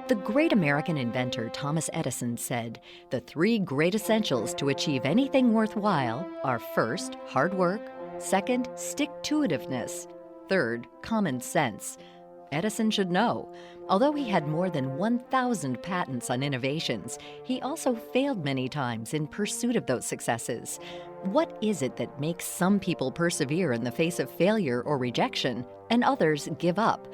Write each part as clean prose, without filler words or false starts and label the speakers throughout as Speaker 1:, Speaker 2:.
Speaker 1: The great American inventor Thomas Edison said, "The three great essentials to achieve anything worthwhile are first, hard work, second, stick-to-itiveness, third, common sense." Edison should know. Although he had more than 1,000 patents on innovations, he also failed many times in pursuit of those successes. What is it that makes some people persevere in the face of failure or rejection, and others give up?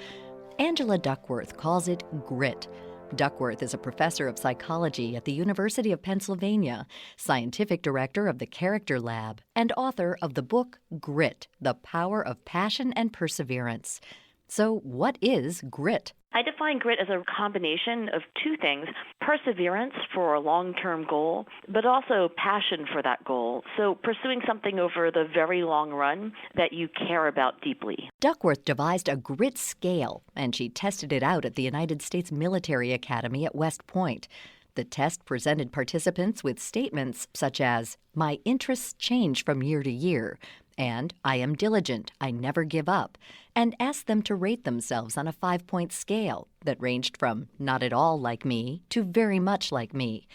Speaker 1: Angela Duckworth calls it grit. Duckworth is a professor of psychology at the University of Pennsylvania, scientific director of the Character Lab, and author of the book Grit: The Power of Passion and Perseverance. So, what is grit?
Speaker 2: I define grit as a combination of two things: perseverance for a long-term goal, but also passion for that goal. So pursuing something over the very long run that you care about deeply.
Speaker 1: Duckworth devised a grit scale, and she tested it out at the United States Military Academy at West Point. The test presented participants with statements such as, "My interests change from year to year," and "I am diligent, I never give up," and asked them to rate themselves on a 5-point scale that ranged from "not at all like me" to "very much like me."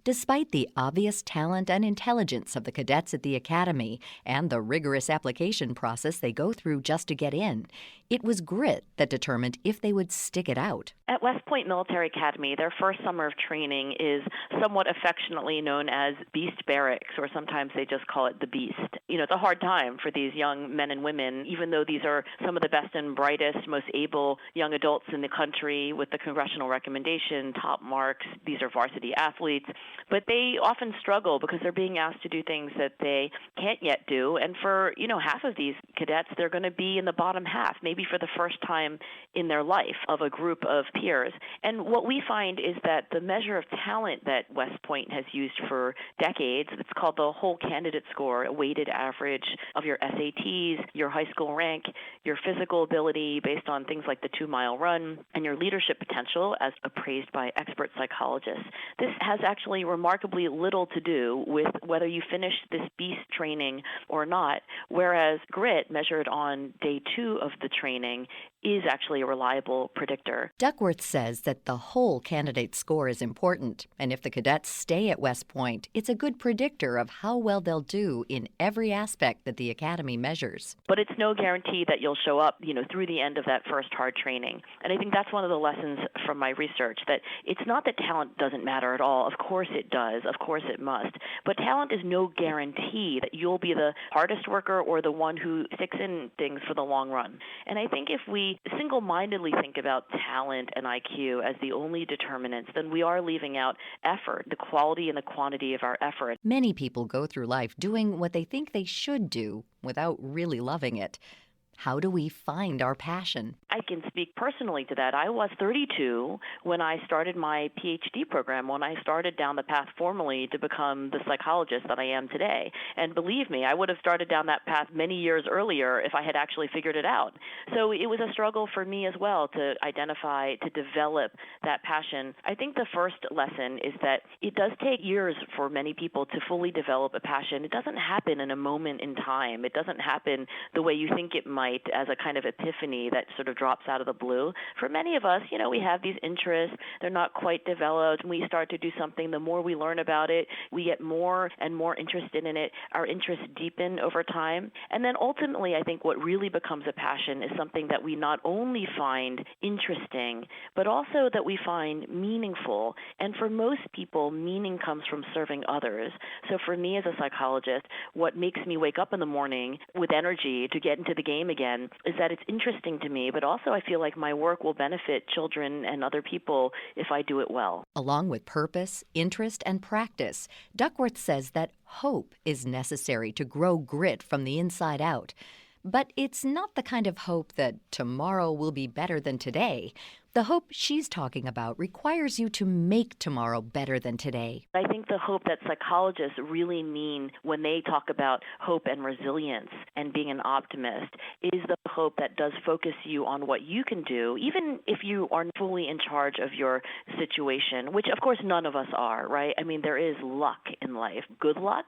Speaker 1: Despite the obvious talent and intelligence of the cadets at the academy and the rigorous application process they go through just to get in, it was grit that determined if they would stick it out.
Speaker 2: At West Point Military Academy, their first summer of training is somewhat affectionately known as Beast Barracks, or sometimes they just call it the Beast. It's a hard time for these young men and women, even though these are some of the best and brightest, most able young adults in the country with the congressional recommendation, top marks. These are varsity athletes. But they often struggle because they're being asked to do things that they can't yet do. And for, half of these cadets, they're going to be in the bottom half, maybe for the first time in their life, of a group of peers. And what we find is that the measure of talent that West Point has used for decades, it's called the whole candidate score, a weighted average of your SATs, your high school rank, your physical ability based on things like the 2-mile run, and your leadership potential as appraised by expert psychologists. This has actually remarkably little to do with whether you finish this beast training or not, whereas grit, measured on day 2 of the training, is actually a reliable predictor.
Speaker 1: Duckworth says that the whole candidate score is important, and if the cadets stay at West Point, it's a good predictor of how well they'll do in every aspect that the academy measures.
Speaker 2: But it's no guarantee that you'll show up, through the end of that first hard training. And I think that's one of the lessons from my research, that it's not that talent doesn't matter at all. Of course it does. Of course it must. But talent is no guarantee that you'll be the hardest worker or the one who sticks in things for the long run. And I think if we single-mindedly think about talent and IQ as the only determinants, then we are leaving out effort, the quality and the quantity of our effort.
Speaker 1: Many people go through life doing what they think they should do without really loving it. How do we find our passion?
Speaker 2: I can speak personally to that. I was 32 when I started my PhD program, when I started down the path formally to become the psychologist that I am today. And believe me, I would have started down that path many years earlier if I had actually figured it out. So it was a struggle for me as well to identify, to develop that passion. I think the first lesson is that it does take years for many people to fully develop a passion. It doesn't happen in a moment in time. It doesn't happen the way you think it might, as a kind of epiphany that sort of drops out of the blue. For many of us, we have these interests. They're not quite developed. When we start to do something, the more we learn about it, we get more and more interested in it. Our interests deepen over time. And then ultimately, I think what really becomes a passion is something that we not only find interesting, but also that we find meaningful. And for most people, meaning comes from serving others. So for me as a psychologist, what makes me wake up in the morning with energy to get into the game again is that it's interesting to me, but also I feel like my work will benefit children and other people if I do it well.
Speaker 1: Along with purpose, interest, and practice, Duckworth says that hope is necessary to grow grit from the inside out. But it's not the kind of hope that tomorrow will be better than today. The hope she's talking about requires you to make tomorrow better than today.
Speaker 2: I think the hope that psychologists really mean when they talk about hope and resilience and being an optimist is the hope that does focus you on what you can do, even if you are fully in charge of your situation, which of course none of us are, right? I mean, there is luck in life, good luck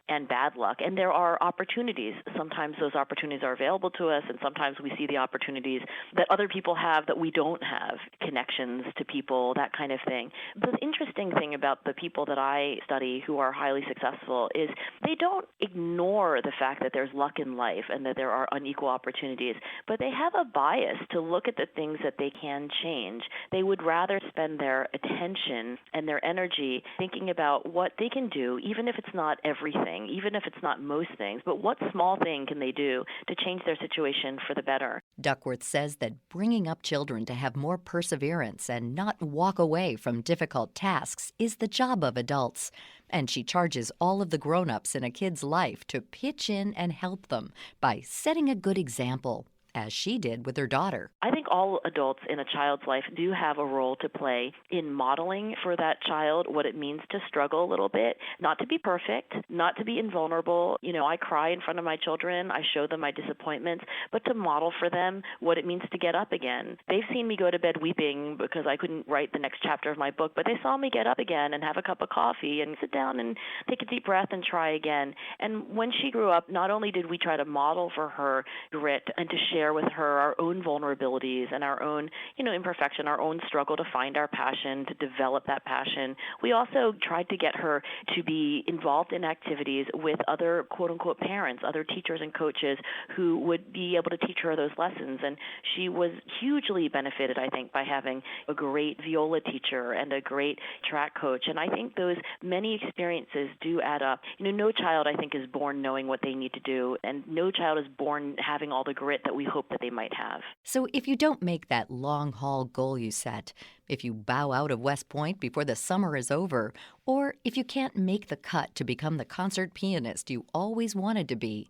Speaker 2: and bad luck, and there are opportunities. Sometimes those opportunities are available to us, and sometimes we see the opportunities that other people have that we don't have. have connections to people, that kind of thing. The interesting thing about the people that I study who are highly successful is they don't ignore the fact that there's luck in life and that there are unequal opportunities, but they have a bias to look at the things that they can change. They would rather spend their attention and their energy thinking about what they can do, even if it's not everything, even if it's not most things, but what small thing can they do to change their situation for the better.
Speaker 1: Duckworth says that bringing up children to have more perseverance and not walk away from difficult tasks is the job of adults. And she charges all of the grown-ups in a kid's life to pitch in and help them by setting a good example, as she did with her daughter.
Speaker 2: I think all adults in a child's life do have a role to play in modeling for that child what it means to struggle a little bit, not to be perfect, not to be invulnerable. I cry in front of my children. I show them my disappointments, but to model for them what it means to get up again. They've seen me go to bed weeping because I couldn't write the next chapter of my book, but they saw me get up again and have a cup of coffee and sit down and take a deep breath and try again. And when she grew up, not only did we try to model for her grit and to share with her our own vulnerabilities and our own, imperfection, our own struggle to find our passion, to develop that passion. We also tried to get her to be involved in activities with other quote-unquote parents, other teachers and coaches who would be able to teach her those lessons. And she was hugely benefited, I think, by having a great viola teacher and a great track coach. And I think those many experiences do add up. No child, I think, is born knowing what they need to do, and no child is born having all the grit that we hope that they might have.
Speaker 1: So if you don't make that long-haul goal you set, if you bow out of West Point before the summer is over, or if you can't make the cut to become the concert pianist you always wanted to be,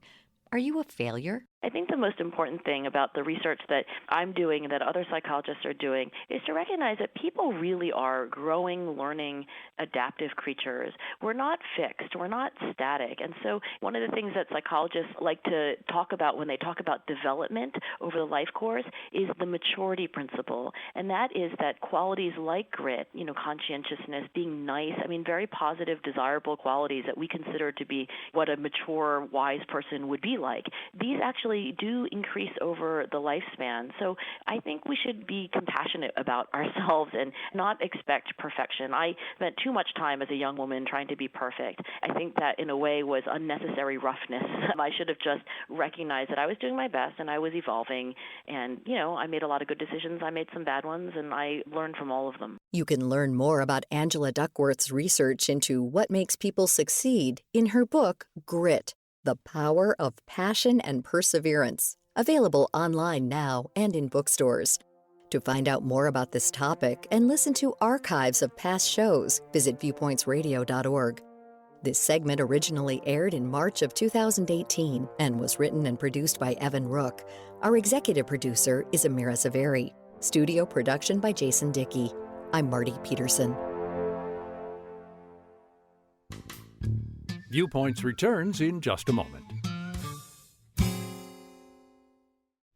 Speaker 1: are you a failure?
Speaker 2: I think the most important thing about the research that I'm doing and that other psychologists are doing is to recognize that people really are growing, learning, adaptive creatures. We're not fixed. We're not static. And so one of the things that psychologists like to talk about when they talk about development over the life course is the maturity principle. And that is that qualities like grit, conscientiousness, being nice, very positive, desirable qualities that we consider to be what a mature, wise person would be like. These actually do increase over the lifespan. So I think we should be compassionate about ourselves and not expect perfection. I spent too much time as a young woman trying to be perfect. I think that in a way was unnecessary roughness. I should have just recognized that I was doing my best and I was evolving. And, I made a lot of good decisions. I made some bad ones, and I learned from all of them.
Speaker 1: You can learn more about Angela Duckworth's research into what makes people succeed in her book, Grit: The Power of Passion and Perseverance, available online now and in bookstores. To find out more about this topic and listen to archives of past shows, visit viewpointsradio.org. This segment originally aired in March of 2018 and was written and produced by Evan Rook. Our executive producer is Amira Zaveri. Studio production by Jason Dickey. I'm Marty Peterson.
Speaker 3: Viewpoints returns in just a moment.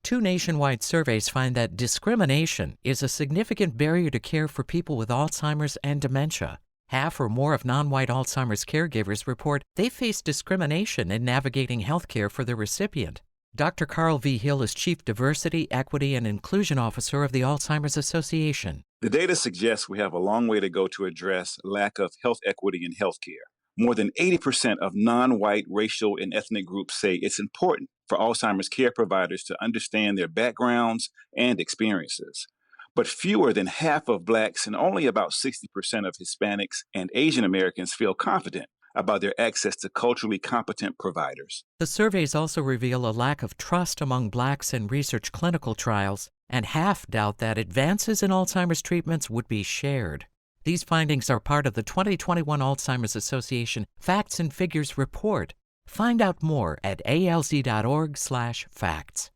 Speaker 4: Two nationwide surveys find that discrimination is a significant barrier to care for people with Alzheimer's and dementia. Half or more of non-white Alzheimer's caregivers report they face discrimination in navigating health care for their recipient. Dr. Carl V. Hill is Chief Diversity, Equity, and Inclusion Officer of the Alzheimer's Association.
Speaker 5: The data suggests we have a long way to go to address lack of health equity in healthcare. More than 80% of non-white racial and ethnic groups say it's important for Alzheimer's care providers to understand their backgrounds and experiences. But fewer than half of Blacks and only about 60% of Hispanics and Asian Americans feel confident about their access to culturally competent providers.
Speaker 4: The surveys also reveal a lack of trust among Blacks in research clinical trials, and half doubt that advances in Alzheimer's treatments would be shared. These findings are part of the 2021 Alzheimer's Association Facts and Figures Report. Find out more at alz.org/facts.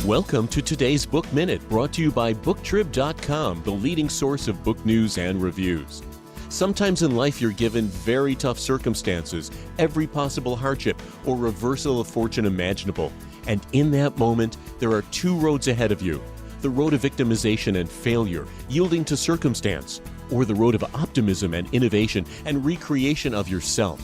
Speaker 6: Welcome to today's Book Minute, brought to you by booktrib.com, the leading source of book news and reviews. Sometimes in life you're given very tough circumstances, every possible hardship or reversal of fortune imaginable. And in that moment, there are two roads ahead of you. The road of victimization and failure, yielding to circumstance, or the road of optimism and innovation and recreation of yourself.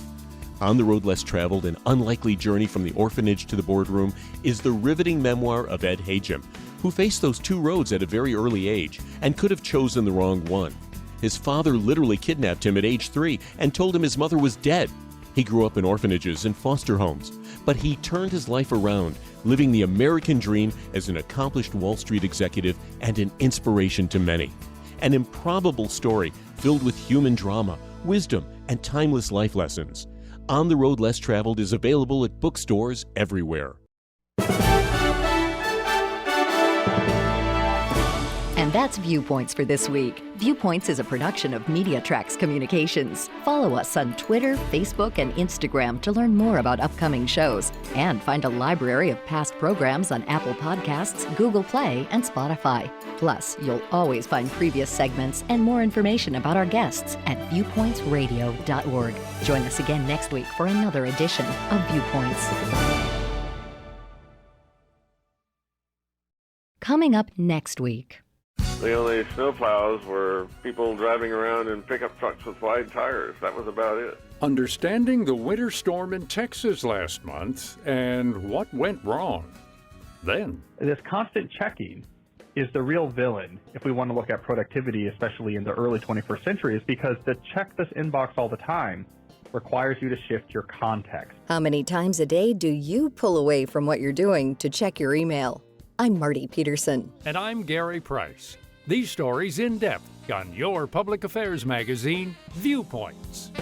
Speaker 6: On the Road Less Traveled, an unlikely journey from the orphanage to the boardroom, is the riveting memoir of Ed Hagem, who faced those two roads at a very early age and could have chosen the wrong one. His father literally kidnapped him at age 3 and told him his mother was dead. He grew up in orphanages and foster homes, but he turned his life around, living the American dream as an accomplished Wall Street executive and an inspiration to many. An improbable story filled with human drama, wisdom, and timeless life lessons. On the Road Less Traveled is available at bookstores everywhere.
Speaker 1: And that's Viewpoints for this week. Viewpoints is a production of MediaTrax Communications. Follow us on Twitter, Facebook, and Instagram to learn more about upcoming shows and find a library of past programs on Apple Podcasts, Google Play, and Spotify. Plus, you'll always find previous segments and more information about our guests at viewpointsradio.org. Join us again next week for another edition of Viewpoints. Coming up next week.
Speaker 7: The only snowplows were people driving around in pickup trucks with wide tires. That was about it.
Speaker 3: Understanding the winter storm in Texas last month and what went wrong. Then,
Speaker 8: this constant checking is the real villain if we want to look at productivity, especially in the early 21st century, is because to check this inbox all the time requires you to shift your context.
Speaker 1: How many times a day do you pull away from what you're doing to check your email? I'm Marty Peterson.
Speaker 3: and I'm Gary Price. These stories in depth on your public affairs magazine, Viewpoints.